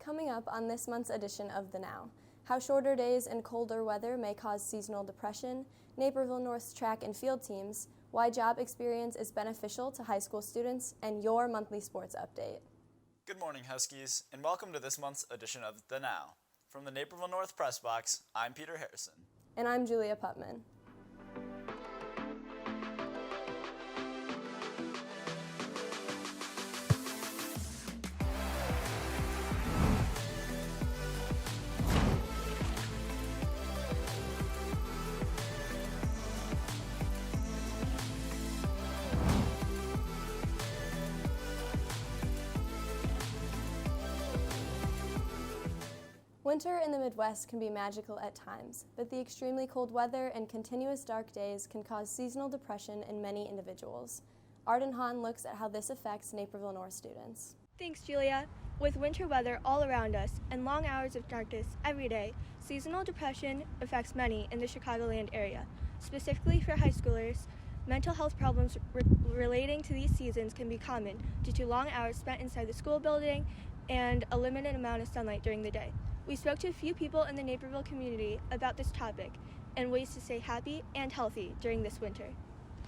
Coming up on this month's edition of The Now, how shorter days and colder weather may cause seasonal depression, Naperville North's track and field teams, why job experience is beneficial to high school students, and your monthly sports update. Good morning, Huskies, and welcome to this month's edition of The Now. From the Naperville North Press Box, I'm Peter Harrison. And I'm Julia Putman. Winter in the Midwest can be magical at times, but the extremely cold weather and continuous dark days can cause seasonal depression in many individuals. Arden Hahn looks at how this affects Naperville North students. Thanks, Julia. With winter weather all around us and long hours of darkness every day, seasonal depression affects many in the Chicagoland area. Specifically for high schoolers, mental health problems relating to these seasons can be common due to long hours spent inside the school building and a limited amount of sunlight during the day. We spoke to a few people in the Naperville community about this topic and ways to stay happy and healthy during this winter.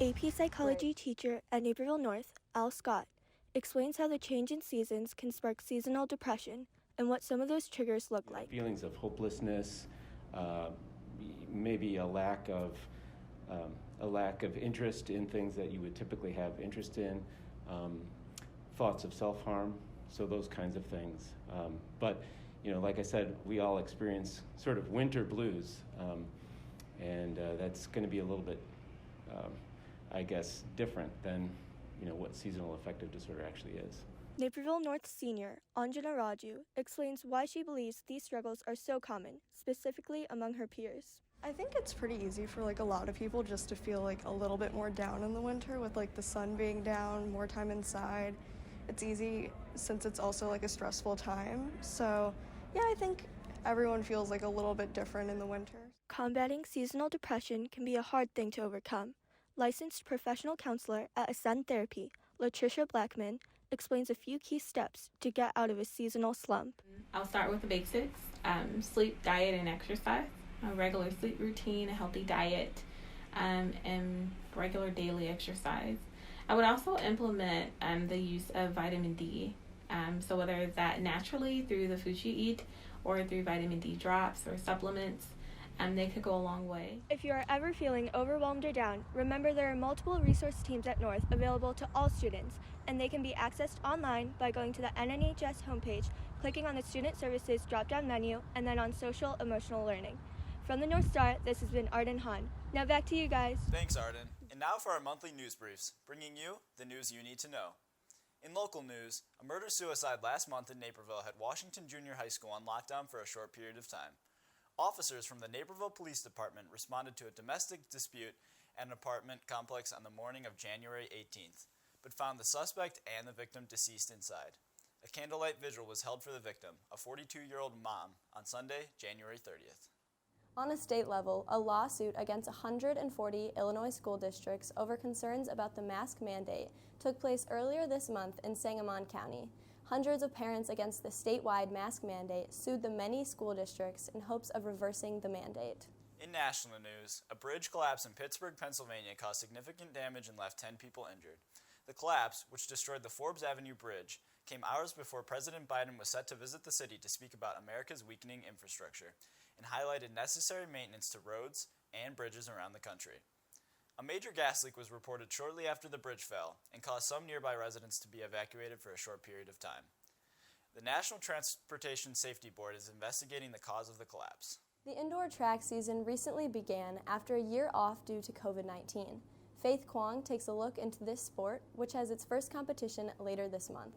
AP Psychology teacher at Naperville North, Al Scott, explains how the change in seasons can spark seasonal depression and what some of those triggers look like. Feelings of hopelessness, maybe a lack of interest in things that you would typically have interest in, thoughts of self-harm, so those kinds of things. But like I said, we all experience sort of winter blues, and that's going to be a little bit, different than, what seasonal affective disorder actually is. Naperville North senior Anjana Raju explains why she believes these struggles are so common, specifically among her peers. I think it's pretty easy for a lot of people just to feel a little bit more down in the winter with the sun being down, more time inside. It's easy since it's also a stressful time. So yeah, I think everyone feels a little bit different in the winter. Combating seasonal depression can be a hard thing to overcome. Licensed professional counselor at Ascend Therapy, Latricia Blackman, explains a few key steps to get out of a seasonal slump. I'll start with the basics, sleep, diet, and exercise, a regular sleep routine, a healthy diet, and regular daily exercise. I would also implement the use of vitamin D. So whether it's that naturally through the foods you eat or through vitamin D drops or supplements, they could go a long way. If you are ever feeling overwhelmed or down, remember there are multiple resource teams at North available to all students, and they can be accessed online by going to the NNHS homepage, clicking on the Student Services drop-down menu, and then on Social Emotional Learning. From the North Star, this has been Arden Hahn. Now back to you guys. Thanks, Arden. And now for our monthly news briefs, bringing you the news you need to know. In local news, a murder-suicide last month in Naperville had Washington Junior High School on lockdown for a short period of time. Officers from the Naperville Police Department responded to a domestic dispute at an apartment complex on the morning of January 18th, but found the suspect and the victim deceased inside. A candlelight vigil was held for the victim, a 42-year-old mom, on Sunday, January 30th. On a state level, a lawsuit against 140 Illinois school districts over concerns about the mask mandate took place earlier this month in Sangamon County. Hundreds of parents against the statewide mask mandate sued the many school districts in hopes of reversing the mandate. In national news, a bridge collapse in Pittsburgh, Pennsylvania caused significant damage and left 10 people injured. The collapse, which destroyed the Forbes Avenue Bridge, came hours before President Biden was set to visit the city to speak about America's weakening infrastructure and highlighted necessary maintenance to roads and bridges around the country. A major gas leak was reported shortly after the bridge fell and caused some nearby residents to be evacuated for a short period of time. The National Transportation Safety Board is investigating the cause of the collapse. The indoor track season recently began after a year off due to COVID-19. Faith Kwong takes a look into this sport, which has its first competition later this month.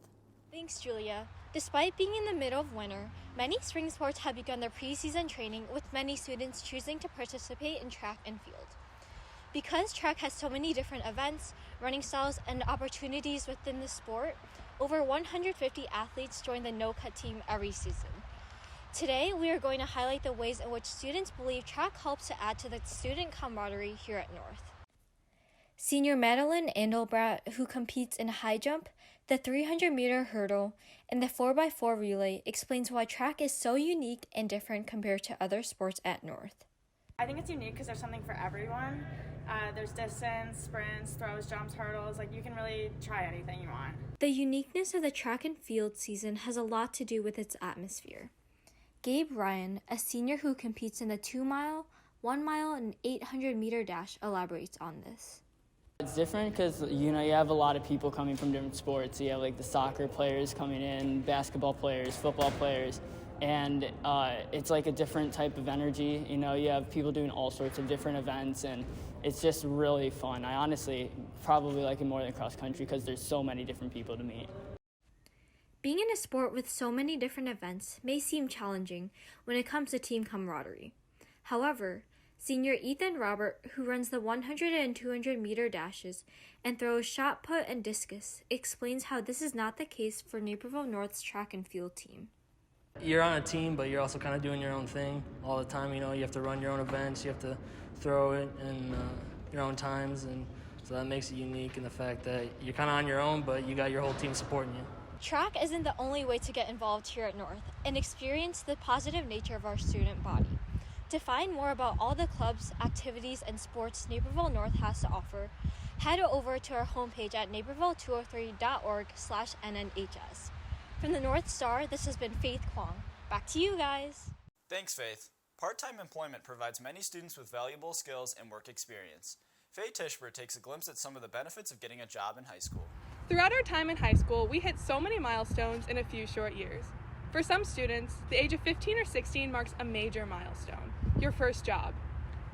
Thanks, Julia. Despite being in the middle of winter, many spring sports have begun their preseason training, with many students choosing to participate in track and field. Because track has so many different events, running styles, and opportunities within the sport, over 150 athletes join the no-cut team every season. Today, we are going to highlight the ways in which students believe track helps to add to the student camaraderie here at North. Senior Madeline Andelbrat, who competes in high jump, the 300-meter hurdle, and the 4x4 relay, explains why track is so unique and different compared to other sports at North. I think it's unique because there's something for everyone. There's distance, sprints, throws, jumps, hurdles. Like, you can really try anything you want. The uniqueness of the track and field season has a lot to do with its atmosphere. Gabe Ryan, a senior who competes in the 2-mile, 1-mile, and 800-meter dash, elaborates on this. It's different because, you have a lot of people coming from different sports. You have, like, the soccer players coming in, basketball players, football players, and it's like a different type of energy. You have people doing all sorts of different events, and it's just really fun. I honestly probably like it more than cross country because there's so many different people to meet. Being in a sport with so many different events may seem challenging when it comes to team camaraderie. However, senior Ethan Robert, who runs the 100 and 200-meter dashes and throws shot put and discus, explains how this is not the case for Naperville North's track and field team. You're on a team, but you're also kind of doing your own thing all the time. You have to run your own events, you have to throw it in your own times, and so that makes it unique in the fact that you're kind of on your own, but you got your whole team supporting you. Track isn't the only way to get involved here at North and experience the positive nature of our student body. To find more about all the clubs, activities, and sports Naperville North has to offer, head over to our homepage at naperville203.org/NNHS. From the North Star, this has been Faith Kwong. Back to you guys. Thanks, Faith. Part-time employment provides many students with valuable skills and work experience. Faye Tishber takes a glimpse at some of the benefits of getting a job in high school. Throughout our time in high school, we hit so many milestones in a few short years. For some students, the age of 15 or 16 marks a major milestone, your first job.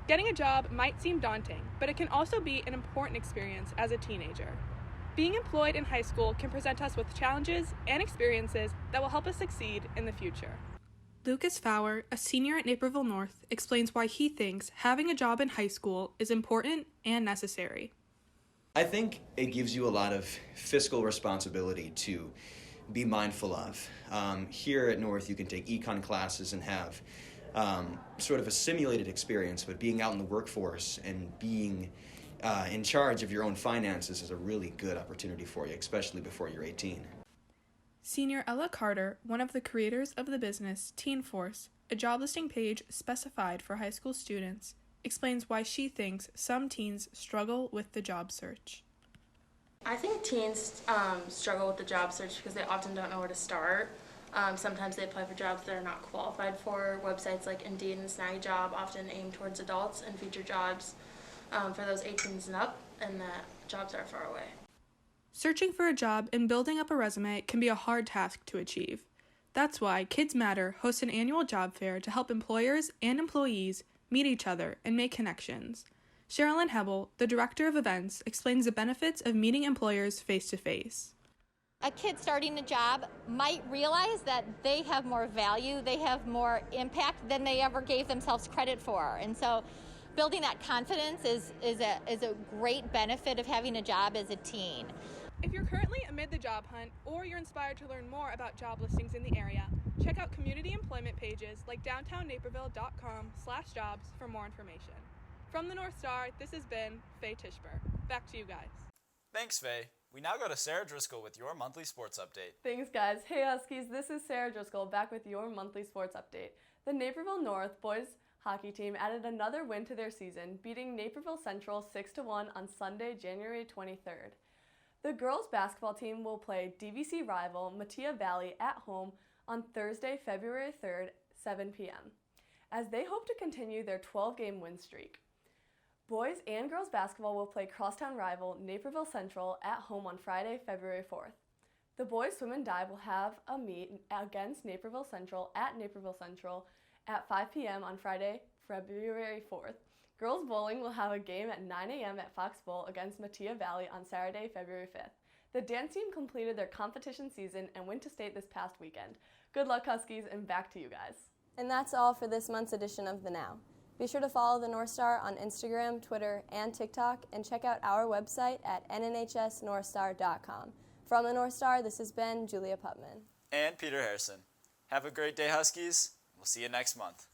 Getting a job might seem daunting, but it can also be an important experience as a teenager. Being employed in high school can present us with challenges and experiences that will help us succeed in the future. Lucas Fowler, a senior at Naperville North, explains why he thinks having a job in high school is important and necessary. I think it gives you a lot of fiscal responsibility to be mindful of. Here at North, you can take econ classes and have sort of a simulated experience, but being out in the workforce and being in charge of your own finances is a really good opportunity for you, especially before you're 18. Senior Ella Carter, one of the creators of the business Teen Force, a job listing page specified for high school students, explains why she thinks some teens struggle with the job search. I think teens struggle with the job search because they often don't know where to start. Sometimes they apply for jobs they're not qualified for. Websites like Indeed and Snag Job often aim towards adults and feature jobs for those 18s and up, and that jobs are far away. Searching for a job and building up a resume can be a hard task to achieve. That's why Kids Matter hosts an annual job fair to help employers and employees meet each other and make connections. Sherilyn Hebel, the director of events, explains the benefits of meeting employers face-to-face. A kid starting a job might realize that they have more value, they have more impact than they ever gave themselves credit for. And so building that confidence is a great benefit of having a job as a teen. If you're currently amid the job hunt or you're inspired to learn more about job listings in the area, check out community employment pages like downtownnaperville.com/jobs for more information. From the North Star, this has been Faye Tishber. Back to you guys. Thanks, Faye. We now go to Sarah Driscoll with your monthly sports update. Thanks, guys. Hey, Huskies, this is Sarah Driscoll back with your monthly sports update. The Naperville North boys hockey team added another win to their season, beating Naperville Central 6-1 on Sunday, January 23rd. The girls basketball team will play DVC rival Mattia Valley at home on Thursday, February 3rd, 7 p.m., as they hope to continue their 12-game win streak. Boys and girls basketball will play crosstown rival Naperville Central at home on Friday, February 4th. The boys swim and dive will have a meet against Naperville Central at Naperville Central at 5 p.m. on Friday, February 4th. Girls bowling will have a game at 9 a.m. at Fox Bowl against Mattia Valley on Saturday, February 5th. The dance team completed their competition season and went to state this past weekend. Good luck, Huskies, and back to you guys. And that's all for this month's edition of The Now. Be sure to follow the North Star on Instagram, Twitter, and TikTok, and check out our website at nnhsnorthstar.com. From the North Star, this has been Julia Putman. And Peter Harrison. Have a great day, Huskies. We'll see you next month.